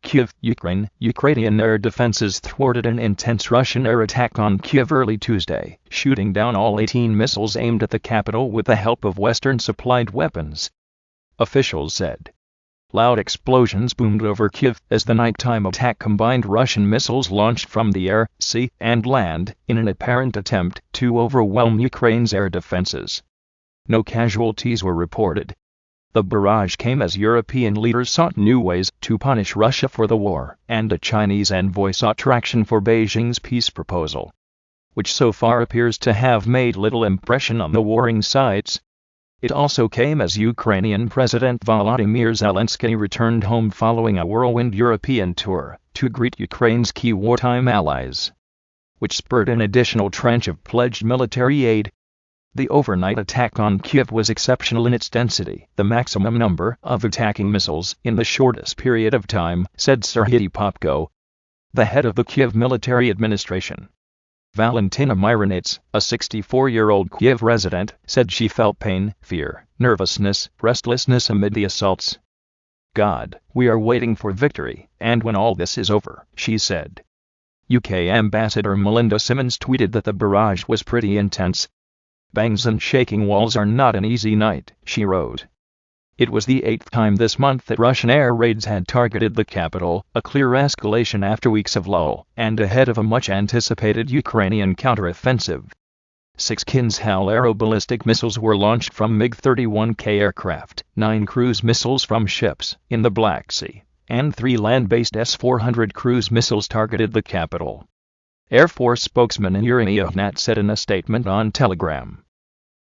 Kyiv, Ukraine. Ukrainian air defenses thwarted an intense Russian air attack on Kyiv early Tuesday, shooting down all 18 missiles aimed at the capital with the help of Western-supplied weapons, officials said. Loud explosions boomed over Kyiv as the nighttime attack combined Russian missiles launched from the air, sea, and land in an apparent attempt to overwhelm Ukraine's air defenses. No casualties were reported. The barrage came as European leaders sought new ways to punish Russia for the war, and a Chinese envoy sought traction for Beijing's peace proposal, which so far appears to have made little impression on the warring sides. It also came as Ukrainian President Volodymyr Zelensky returned home following a whirlwind European tour to greet Ukraine's key wartime allies, which spurred an additional tranche of pledged military aid. The overnight attack on Kyiv was exceptional in its density, the maximum number of attacking missiles in the shortest period of time, said Serhiy Popko, the head of the Kyiv military administration. Valentina Myronets, a 64-year-old Kyiv resident, said she felt pain, fear, nervousness, restlessness amid the assaults. "God, we are waiting for victory, and when all this is over," she said. UK Ambassador Melinda Simmons tweeted that the barrage was pretty intense. "Bangs and shaking walls are not an easy night," she wrote. It was the 8th time this month that Russian air raids had targeted the capital, a clear escalation after weeks of lull, and ahead of a much-anticipated Ukrainian counteroffensive. 6 Kinzhal aeroballistic missiles were launched from MiG-31K aircraft, 9 cruise missiles from ships in the Black Sea, and 3 land-based S-400 cruise missiles targeted the capital. Air Force spokesman Yuri Ihnat said in a statement on Telegram.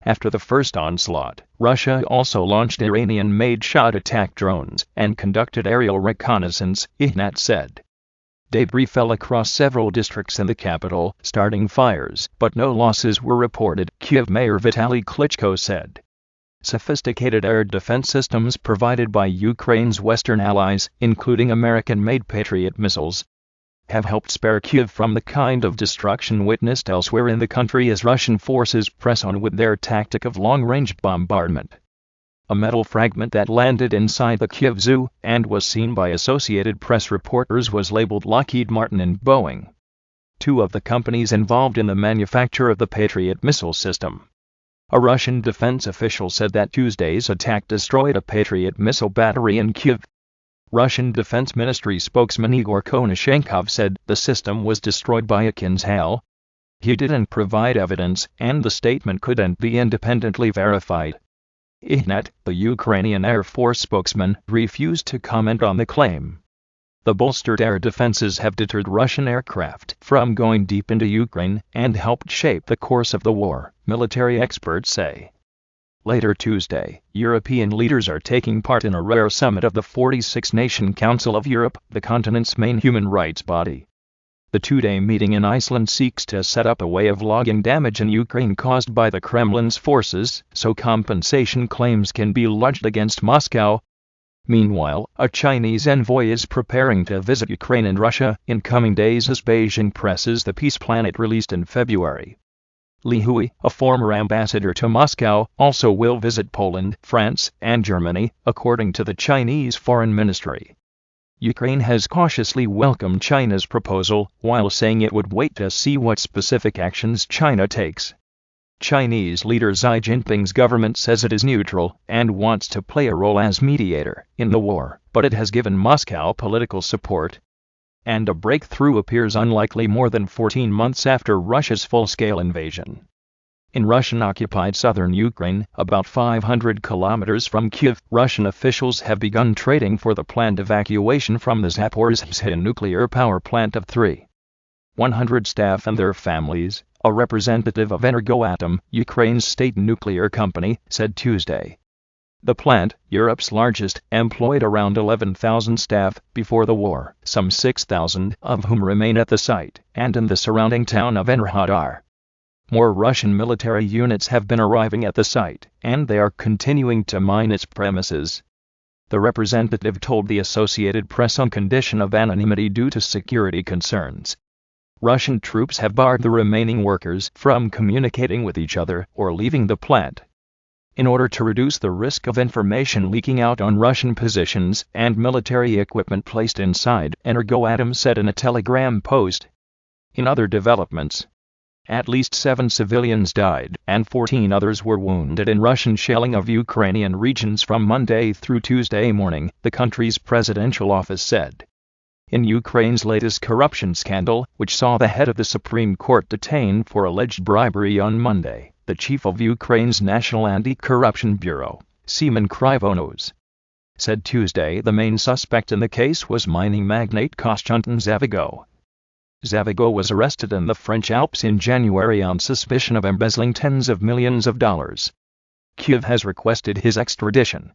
After the first onslaught, Russia also launched Iranian-made shot attack drones and conducted aerial reconnaissance, Ihnat said. Debris fell across several districts in the capital, starting fires, but no losses were reported, Kyiv Mayor Vitaly Klitschko said. Sophisticated air defense systems provided by Ukraine's Western allies, including American-made Patriot missiles, have helped spare Kyiv from the kind of destruction witnessed elsewhere in the country as Russian forces press on with their tactic of long-range bombardment. A metal fragment that landed inside the Kyiv Zoo and was seen by Associated Press reporters was labeled Lockheed Martin and Boeing, 2 of the companies involved in the manufacture of the Patriot missile system. A Russian defense official said that Tuesday's attack destroyed a Patriot missile battery in Kyiv. Russian Defense Ministry spokesman Igor Konashenkov said the system was destroyed by a Kinzhal. He didn't provide evidence, and the statement couldn't be independently verified. Ihnat, the Ukrainian Air Force spokesman, refused to comment on the claim. The bolstered air defenses have deterred Russian aircraft from going deep into Ukraine and helped shape the course of the war, military experts say. Later Tuesday, European leaders are taking part in a rare summit of the 46-nation Council of Europe, the continent's main human rights body. The 2-day meeting in Iceland seeks to set up a way of logging damage in Ukraine caused by the Kremlin's forces, so compensation claims can be lodged against Moscow. Meanwhile, a Chinese envoy is preparing to visit Ukraine and Russia in coming days as Beijing presses the peace plan it released in February. Li Hui, a former ambassador to Moscow, also will visit Poland, France, and Germany, according to the Chinese Foreign Ministry. Ukraine has cautiously welcomed China's proposal, while saying it would wait to see what specific actions China takes. Chinese leader Xi Jinping's government says it is neutral and wants to play a role as mediator in the war, but it has given Moscow political support. And a breakthrough appears unlikely more than 14 months after Russia's full-scale invasion. In Russian-occupied southern Ukraine, about 500 kilometers from Kyiv, Russian officials have begun trading for the planned evacuation from the Zaporizhzhia nuclear power plant of 300 staff and their families, a representative of Energoatom, Ukraine's state nuclear company, said Tuesday. The plant, Europe's largest, employed around 11,000 staff before the war, some 6,000 of whom remain at the site and in the surrounding town of Enerhodar. More Russian military units have been arriving at the site, and they are continuing to mine its premises. The representative told the Associated Press on condition of anonymity due to security concerns. Russian troops have barred the remaining workers from communicating with each other or leaving the plant. in order to reduce the risk of information leaking out on Russian positions and military equipment placed inside, Energoatom said in a Telegram post. In other developments, at least 7 civilians died and 14 others were wounded in Russian shelling of Ukrainian regions from Monday through Tuesday morning, the country's presidential office said. In Ukraine's latest corruption scandal, which saw the head of the Supreme Court detained for alleged bribery on Monday, the chief of Ukraine's National Anti-Corruption Bureau, Semen Kryvonos, said Tuesday the main suspect in the case was mining magnate Kostyantin Zavigo. Zavigo was arrested in the French Alps in January on suspicion of embezzling tens of millions of dollars. Kyiv has requested his extradition.